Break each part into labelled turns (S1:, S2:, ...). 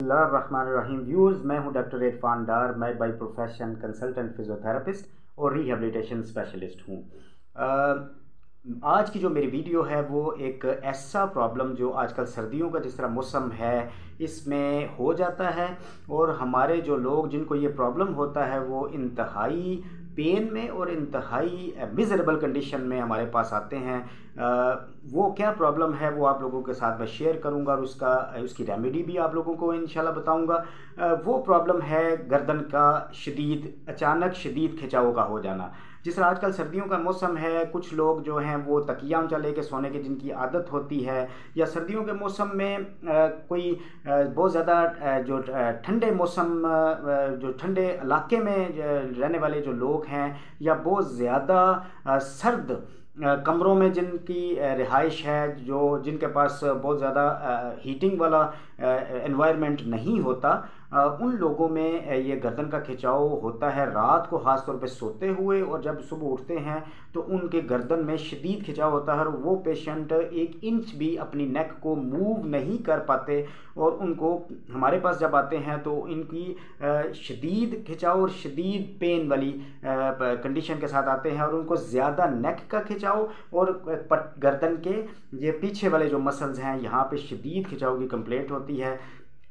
S1: बिस्मिल्लाहिर्रहमानिर्रहीम व्यूअर्स, मैं हूं डॉक्टर इरफान डार। मैं बाय प्रोफेशन कंसल्टेंट फिजियोथेरेपिस्ट और रिहेबिलिटेशन स्पेशलिस्ट हूं। आज की जो मेरी वीडियो है वो एक ऐसा प्रॉब्लम जो आजकल सर्दियों का जिस तरह मौसम है इसमें हो जाता है, और हमारे जो लोग जिनको ये प्रॉब्लम होता है वो इंतहाई पेन में और इंतहाई मिज़रेबल कंडीशन में हमारे पास आते हैं। वो क्या प्रॉब्लम है वो आप लोगों के साथ मैं शेयर करूंगा और उसकी रेमेडी भी आप लोगों को इंशाल्लाह बताऊंगा। वो प्रॉब्लम है गर्दन का अचानक शदीद खिंचाव का हो जाना। जिस तरह आजकल सर्दियों का मौसम है, कुछ लोग जो हैं वो तकिया ऊंचा लेके सोने की जिनकी आदत होती है, या सर्दियों के मौसम में कोई बहुत ज़्यादा जो ठंडे मौसम जो ठंडे इलाके में रहने वाले जो लोग हैं, या बहुत ज़्यादा सर्द कमरों में जिनकी रिहाइश है, जिनके पास बहुत ज़्यादा हीटिंग वाला एनवायरनमेंट नहीं होता, उन लोगों में ये गर्दन का खिंचाव होता है रात को, ख़ास तौर पे सोते हुए, और जब सुबह उठते हैं तो उनके गर्दन में शदीद खिंचाव होता है और वो पेशेंट 1 इंच भी अपनी नेक को मूव नहीं कर पाते। और उनको हमारे पास जब आते हैं तो इनकी शदीद खिंचाव और शदीद पेन वाली कंडीशन के साथ आते हैं, और उनको ज़्यादा नेक का खिंचाव और गर्दन के ये पीछे वाले जो मसल्स हैं यहाँ पे शदीद खिंचाव की कंप्लेंट होती है।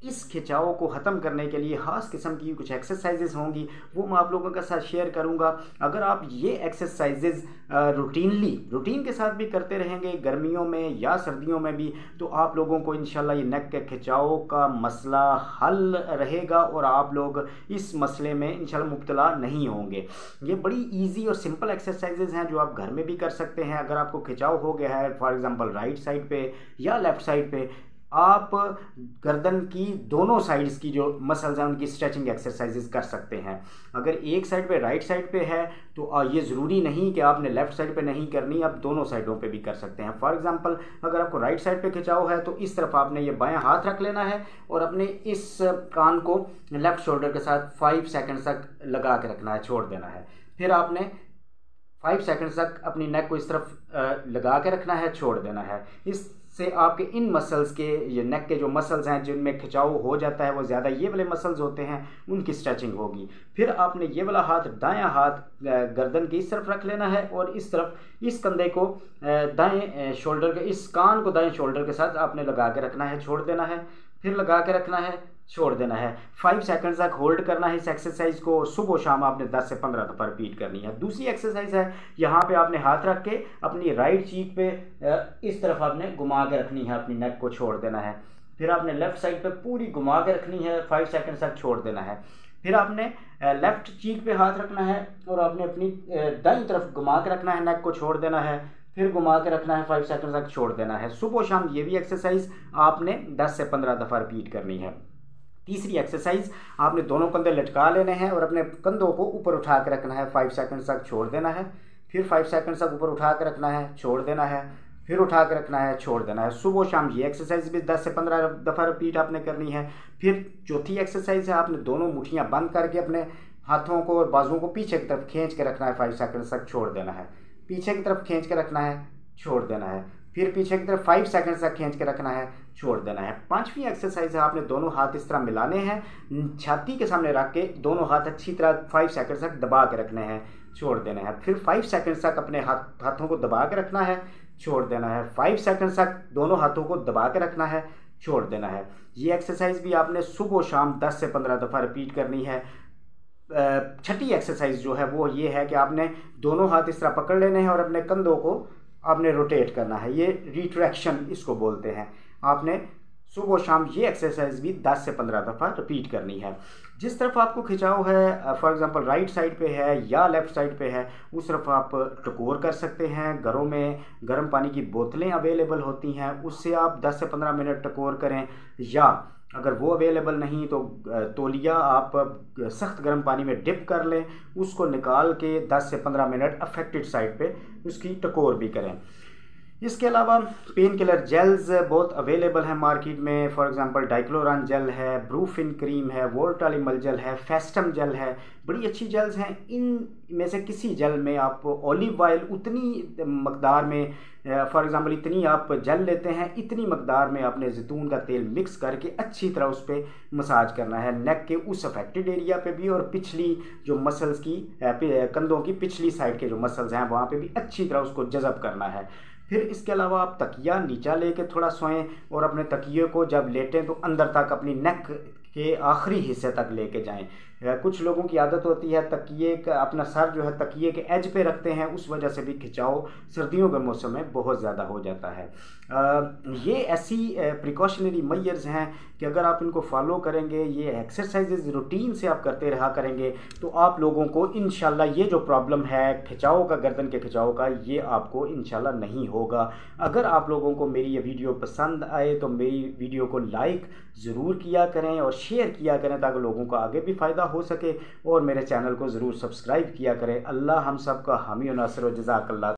S1: इस खिंचाव को ख़त्म करने के लिए ख़ास किस्म की कुछ एक्सरसाइजेज होंगी, वो मैं आप लोगों के साथ शेयर करूंगा। अगर आप ये एक्सरसाइजेज रूटीन के साथ भी करते रहेंगे गर्मियों में या सर्दियों में भी, तो आप लोगों को इंशाल्लाह ये नेक के खिंचाव का मसला हल रहेगा और आप लोग इस मसले में इंशाल्लाह मुब्तला नहीं होंगे। ये बड़ी ईजी और सिंपल एक्सरसाइजेज हैं जो आप घर में भी कर सकते हैं। अगर आपको खिंचाव हो गया है फॉर एग्ज़ाम्पल राइट साइड पे या लेफ़्ट साइड पे, आप गर्दन की दोनों साइड्स की जो मसल्स हैं उनकी स्ट्रेचिंग एक्सरसाइजेज कर सकते हैं। अगर एक साइड पे राइट साइड पे है तो ये ज़रूरी नहीं कि आपने लेफ़्ट साइड पे नहीं करनी, आप दोनों साइडों पे भी कर सकते हैं। फॉर एग्जांपल अगर आपको राइट साइड पे खिंचाव है तो इस तरफ आपने ये बायां हाथ रख लेना है और अपने इस कान को लेफ़्ट शोल्डर के साथ 5 सेकेंड तक लगा के रखना है, छोड़ देना है। फिर आपने 5 सेकेंड तक अपनी नेक को इस तरफ लगा के रखना है, छोड़ देना है। इससे आपके इन मसल्स के, ये नेक के जो मसल्स हैं जिनमें खिंचाव हो जाता है वो ज़्यादा ये वाले मसल्स होते हैं, उनकी स्ट्रेचिंग होगी। फिर आपने ये वाला हाथ, दायां हाथ गर्दन की इस तरफ रख लेना है और इस तरफ इस कंधे को दाएं शोल्डर के, इस कान को दाएं शोल्डर के साथ आपने लगा के रखना है, छोड़ देना है। फिर लगा के रखना है, छोड़ देना है। 5 सेकंड तक होल्ड करना है इस एक्सरसाइज को। सुबह शाम आपने 10 से 15 दफ़ा रिपीट करनी है। दूसरी एक्सरसाइज है, यहाँ पे आपने हाथ रख के अपनी राइट चीक पे इस तरफ आपने घुमा के रखनी है, अपनी नेक को छोड़ देना है। फिर आपने लेफ़्ट साइड पे पूरी घुमा के रखनी है, 5 सेकंड तक छोड़ देना है। फिर आपने लेफ़्ट चीक पे हाथ रखना है और आपने अपनी दाईं तरफ घुमा के रखना है, नेक को छोड़ देना है। फिर घुमा के रखना है, 5 सेकंड तक छोड़ देना है। सुबह शाम ये भी एक्सरसाइज आपने 10 से 15 दफ़ा रिपीट करनी है। तीसरी एक्सरसाइज, आपने दोनों कंधे लटका लेने हैं और अपने कंधों को ऊपर उठा के रखना है, 5 सेकंड तक छोड़ देना है। फिर 5 सेकंड तक ऊपर उठा के रखना है, छोड़ देना है। फिर उठा के रखना है, छोड़ देना है। सुबह शाम ये एक्सरसाइज भी 10 से 15 दफ़ा रिपीट आपने करनी है। फिर चौथी एक्सरसाइज है, आपने दोनों मुट्ठियाँ बंद करके अपने हाथों को और बाजुओं को पीछे की तरफ खींच के रखना है, 5 सेकंड तक छोड़ देना है। पीछे की तरफ खींच के रखना है, छोड़ देना है। फिर पीछे की तरफ 5 सेकंड तक खींच के रखना है, छोड़ देना है। 5वीं एक्सरसाइज है, आपने दोनों हाथ इस तरह मिलाने हैं, छाती के सामने रख के दोनों हाथ अच्छी तरह 5 सेकंड तक दबा के रखने हैं, छोड़ देना है। फिर 5 सेकंड तक अपने हाथों को दबा के रखना है, छोड़ देना है। 5 सेकंड तक दोनों हाथों को दबा के रखना है, छोड़ देना है। ये एक्सरसाइज भी आपने सुबह शाम 10 से 15 दफ़ा रिपीट करनी है। छठी एक्सरसाइज जो है वो ये है कि आपने दोनों हाथ इस तरह पकड़ लेने हैं और अपने कंधों को आपने रोटेट करना है, ये रिट्रैक्शन इसको बोलते हैं। आपने सुबह शाम ये एक्सरसाइज भी 10 से 15 दफ़ा रिपीट करनी है। जिस तरफ आपको खिंचाव है, फॉर एग्जांपल राइट साइड पे है या लेफ़्ट साइड पे है, उस तरफ आप टकोर कर सकते हैं। घरों में गर्म पानी की बोतलें अवेलेबल होती हैं, उससे आप 10 से 15 मिनट टकोर करें, या अगर वो अवेलेबल नहीं तो तौलिया आप सख्त गर्म पानी में डिप कर लें, उसको निकाल के 10 से 15 मिनट अफेक्टेड साइड पे उसकी टकोर भी करें। इसके अलावा पेन किलर जेल्स बहुत अवेलेबल हैं मार्केट में। फॉर एग्जांपल डाइक्लोरान जेल है, ब्रूफिन क्रीम है, वोल्टालिमल जेल है, फेस्टम जेल है, बड़ी अच्छी जेल्स हैं। इन में से किसी जेल में आप ऑलिव ऑयल उतनी मकदार में, फॉर एग्जांपल इतनी आप जेल लेते हैं, इतनी मकदार में आपने जैतून का तेल मिक्स करके अच्छी तरह उस पर मसाज करना है, नेक के उस अफेक्टेड एरिया पे भी, और पिछली जो मसल्स की कंधों की पिछली साइड के जो मसल्स हैं वहाँ पे भी अच्छी तरह उसको जज़ब करना है। फिर इसके अलावा आप तकिया नीचा लेके थोड़ा सोएं और अपने तकिए को जब लेटें तो अंदर तक अपनी नेक के आखिरी हिस्से तक लेके जाएं। कुछ लोगों की आदत होती है तकिए का अपना सर जो है तकिए के एज पे रखते हैं, उस वजह से भी खिंचाव सर्दियों के मौसम में बहुत ज़्यादा हो जाता है। ये ऐसी प्रिकॉशनरी मेजर्स हैं कि अगर आप इनको फॉलो करेंगे, ये एक्सरसाइजेज रूटीन से आप करते रहा करेंगे, तो आप लोगों को इंशाल्लाह ये जो प्रॉब्लम है खिंचाव का, गर्दन के खिंचाव का, ये आपको इंशाल्लाह नहीं होगा। अगर आप लोगों को मेरी ये वीडियो पसंद आए तो मेरी वीडियो को लाइक ज़रूर किया करें और शेयर किया करें ताकि लोगों को आगे भी फ़ायदा हो सके, और मेरे चैनल को ज़रूर सब्सक्राइब किया करें। अल्लाह हम सब का हामी और नासिर व जज़ाकल्लाह।